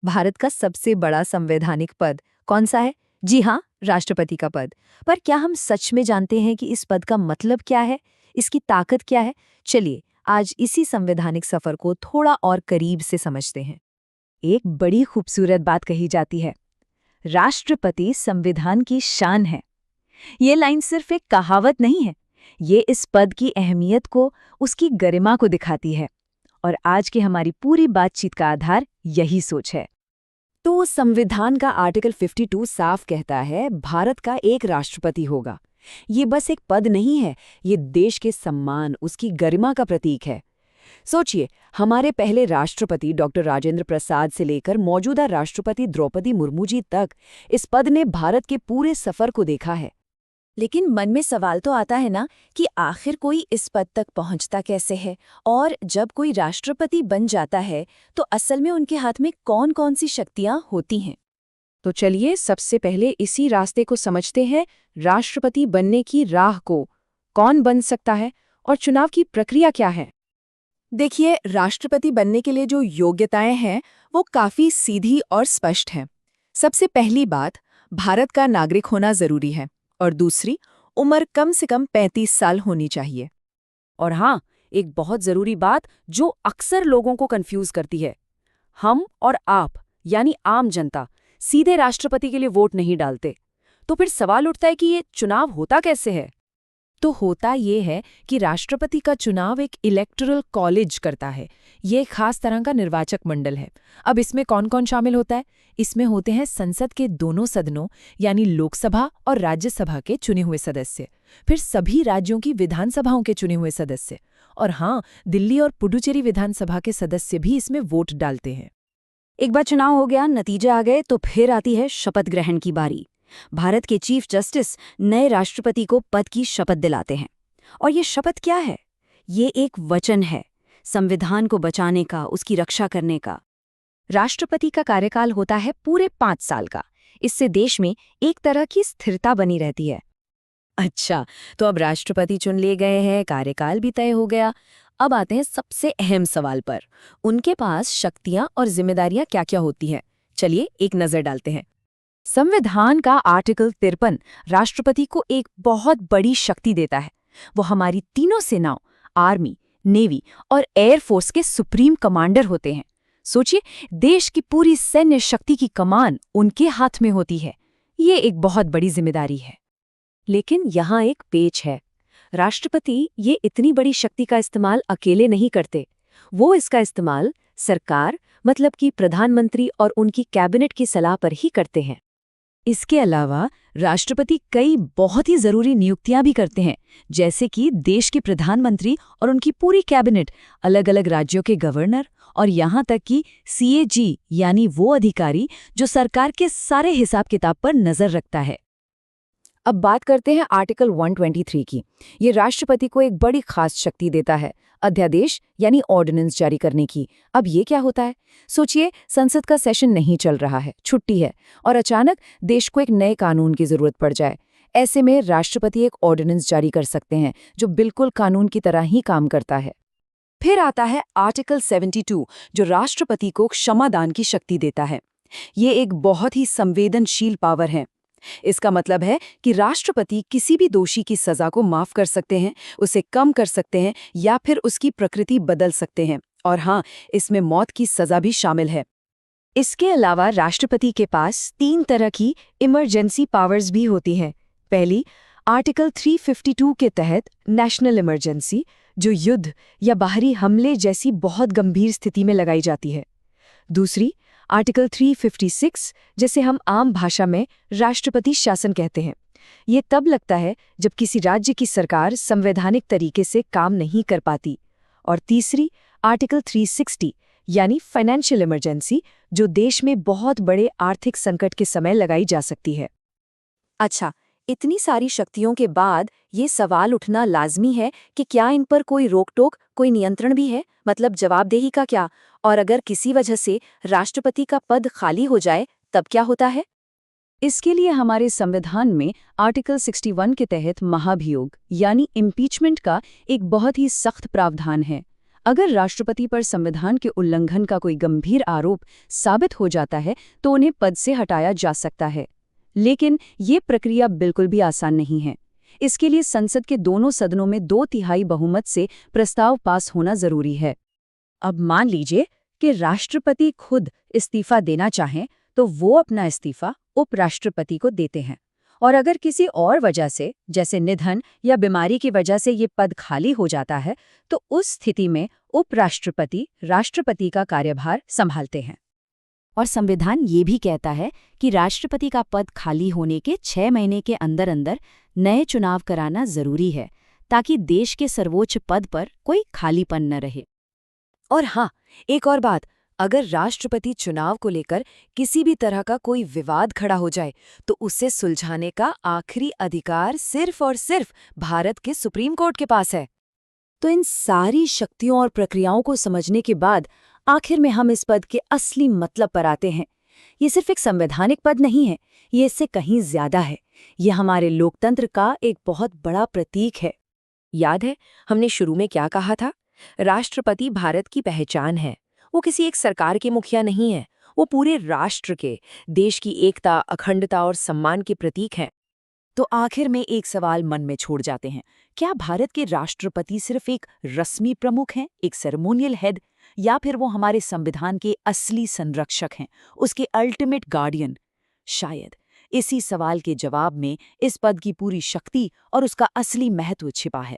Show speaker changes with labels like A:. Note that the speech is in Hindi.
A: भारत का सबसे बड़ा संवैधानिक पद कौन सा है? जी हाँ, राष्ट्रपति का पद। पर क्या हम सच में जानते हैं कि इस पद का मतलब क्या है, इसकी ताकत क्या है? चलिए आज इसी संवैधानिक सफर को थोड़ा और करीब से समझते हैं।
B: एक बड़ी खूबसूरत बात कही जाती है, राष्ट्रपति संविधान की शान है। ये लाइन सिर्फ एक कहावत नहीं है, ये इस पद की अहमियत को, उसकी गरिमा को दिखाती है। और आज की हमारी पूरी बातचीत का आधार यही सोच है।
C: तो संविधान का आर्टिकल 52 साफ कहता है भारत का एक राष्ट्रपति होगा। ये बस एक पद नहीं है, ये देश के सम्मान, उसकी गरिमा का प्रतीक है। सोचिए, हमारे पहले राष्ट्रपति डॉक्टर राजेंद्र प्रसाद से लेकर मौजूदा राष्ट्रपति द्रौपदी मुर्मू जी तक इस पद ने भारत के पूरे सफर को देखा है।
D: लेकिन मन में सवाल तो आता है ना कि आखिर कोई इस पद तक पहुंचता कैसे है, और जब कोई राष्ट्रपति बन जाता है तो असल में उनके हाथ में कौन-कौन सी शक्तियां होती हैं।
C: तो चलिए सबसे पहले इसी रास्ते को समझते हैं, राष्ट्रपति बनने की राह को। कौन बन सकता है और चुनाव की प्रक्रिया क्या है?
D: देखिए, राष्ट्रपति बनने के लिए जो योग्यताएं हैं वो काफी सीधी और स्पष्ट हैं। सबसे पहली बात, भारत का नागरिक होना जरूरी है, और दूसरी, उम्र कम से कम 35 साल होनी चाहिए।
C: और हाँ, एक बहुत जरूरी बात जो अक्सर लोगों को कंफ्यूज करती है, हम और आप यानी आम जनता सीधे राष्ट्रपति के लिए वोट नहीं डालते। तो फिर सवाल उठता है कि ये चुनाव होता कैसे है? तो होता ये है कि राष्ट्रपति का चुनाव एक इलेक्टोरल कॉलेज करता है। ये एक खास तरह का निर्वाचक मंडल है। अब इसमें कौन कौन शामिल होता है? इसमें होते हैं संसद के दोनों सदनों यानी लोकसभा और राज्यसभा के चुने हुए सदस्य, फिर सभी राज्यों की विधानसभाओं के चुने हुए सदस्य, और हाँ, दिल्ली और पुडुचेरी विधानसभा के सदस्य भी इसमें वोट डालते हैं।
B: एक बार चुनाव हो गया, नतीजे आ गए, तो फिर आती है शपथ ग्रहण की बारी। भारत के चीफ जस्टिस नए राष्ट्रपति को पद की शपथ दिलाते हैं। और ये शपथ क्या है? ये एक वचन है, संविधान को बचाने का, उसकी रक्षा करने का। राष्ट्रपति का कार्यकाल होता है पूरे 5 साल का। इससे देश में एक तरह की स्थिरता बनी रहती है।
C: अच्छा, तो अब राष्ट्रपति चुन लिए गए हैं, कार्यकाल भी तय हो गया। अब आते हैं सबसे अहम सवाल पर, उनके पास शक्तियां और जिम्मेदारियां क्या-क्या होती हैं। चलिए एक नजर डालते हैं।
B: संविधान का आर्टिकल 53 राष्ट्रपति को एक बहुत बड़ी शक्ति देता है। वो हमारी तीनों सेनाओं, आर्मी, नेवी और एयरफोर्स के सुप्रीम कमांडर होते हैं। सोचिए, देश की पूरी सैन्य शक्ति की कमान उनके हाथ में होती है। ये एक बहुत बड़ी जिम्मेदारी है।
C: लेकिन यहाँ एक पेच है, राष्ट्रपति ये इतनी बड़ी शक्ति का इस्तेमाल अकेले नहीं करते। वो इसका इस्तेमाल सरकार मतलब कि प्रधानमंत्री और उनकी कैबिनेट की सलाह पर ही करते हैं।
B: इसके अलावा राष्ट्रपति कई बहुत ही जरूरी नियुक्तियां भी करते हैं, जैसे कि देश के प्रधानमंत्री और उनकी पूरी कैबिनेट, अलग-अलग राज्यों के गवर्नर, और यहाँ तक कि सीएजी यानी वो अधिकारी जो सरकार के सारे हिसाब किताब पर नजर रखता है।
C: अब बात करते हैं आर्टिकल 123 की। ये राष्ट्रपति को एक बड़ी खास शक्ति देता है, अध्यादेश यानी ऑर्डिनेंस जारी करने की। अब ये क्या होता है? सोचिए, संसद का सेशन नहीं चल रहा है, छुट्टी है, और अचानक देश को एक नए कानून की जरूरत पड़ जाए। ऐसे में राष्ट्रपति एक ऑर्डिनेंस जारी कर सकते हैं जो बिल्कुल कानून की तरह ही काम करता है। फिर आता है आर्टिकल 72 जो राष्ट्रपति को क्षमादान की शक्ति देता है। ये एक बहुत ही संवेदनशील पावर है। इसका मतलब है कि राष्ट्रपति किसी भी दोषी की सजा को माफ कर सकते हैं, उसे कम कर सकते हैं या फिर उसकी प्रकृति बदल सकते हैं। और हाँ, इसमें मौत की सजा भी शामिल है।
B: इसके अलावा राष्ट्रपति के पास 3 तरह की इमरजेंसी पावर्स भी होती हैं। पहली, आर्टिकल 352 के तहत नेशनल इमरजेंसी, जो युद्ध या बाहरी हमले जैसी बहुत गंभीर स्थिति में लगाई जाती है। दूसरी, आर्टिकल 356, जिसे हम आम भाषा में राष्ट्रपति शासन कहते हैं। ये तब लगता है जब किसी राज्य की सरकार संवैधानिक तरीके से काम नहीं कर पाती। और तीसरी, आर्टिकल 360 यानी फाइनेंशियल इमरजेंसी, जो देश में बहुत बड़े आर्थिक संकट के समय लगाई जा सकती है।
D: अच्छा, इतनी सारी शक्तियों के बाद ये सवाल उठना लाजमी है कि क्या इन पर कोई रोक-टोक, कोई नियंत्रण भी है? मतलब जवाबदेही का क्या? और अगर किसी वजह से राष्ट्रपति का पद खाली हो जाए, तब क्या होता है?
B: इसके लिए हमारे संविधान में आर्टिकल 61 के तहत महाभियोग यानी इम्पीचमेंट का एक बहुत ही सख्त प्रावधान है।
C: अगर राष्ट्रपति पर संविधान के उल्लंघन का कोई गंभीर आरोप साबित हो जाता है तो उन्हें पद से हटाया जा सकता है। लेकिन ये प्रक्रिया बिल्कुल भी आसान नहीं है। इसके लिए संसद के दोनों सदनों में 2/3 बहुमत से प्रस्ताव पास होना जरूरी है। अब मान लीजिए कि राष्ट्रपति खुद इस्तीफा देना चाहें तो वो अपना इस्तीफा उपराष्ट्रपति को देते हैं। और अगर किसी और वजह से, जैसे निधन या बीमारी की वजह से ये पद खाली हो जाता है, तो उस स्थिति में उपराष्ट्रपति राष्ट्रपति का कार्यभार संभालते हैं।
B: और संविधान ये भी कहता है कि राष्ट्रपति का पद खाली होने के 6 महीने के अंदर अंदर नए चुनाव कराना जरूरी है, ताकि देश के सर्वोच्च पद पर कोई खालीपन न रहे।
D: और हाँ, एक और बात, अगर राष्ट्रपति चुनाव को लेकर किसी भी तरह का कोई विवाद खड़ा हो जाए तो उसे सुलझाने का आखिरी अधिकार सिर्फ और सिर्फ भारत के सुप्रीम कोर्ट के पास है। तो इन सारी शक्तियों और प्रक्रियाओं को समझने के बाद आखिर में हम इस पद के असली मतलब पर आते हैं। ये सिर्फ एक संवैधानिक पद नहीं है, ये इससे कहीं ज्यादा है। ये हमारे लोकतंत्र का एक बहुत बड़ा प्रतीक है। याद है हमने शुरू में क्या कहा था? राष्ट्रपति भारत की पहचान है। वो किसी एक सरकार के मुखिया नहीं है, वो पूरे राष्ट्र के, देश की एकता, अखंडता और सम्मान के प्रतीक हैं। तो आखिर में एक सवाल मन में छोड़ जाते हैं, क्या भारत के राष्ट्रपति सिर्फ एक रस्मी प्रमुख हैं, एक सेरेमोनियल हेड, या फिर वो हमारे संविधान के असली संरक्षक हैं, उसके अल्टीमेट गार्डियन? शायद इसी सवाल के जवाब में इस पद की पूरी शक्ति और उसका असली महत्व छिपा है।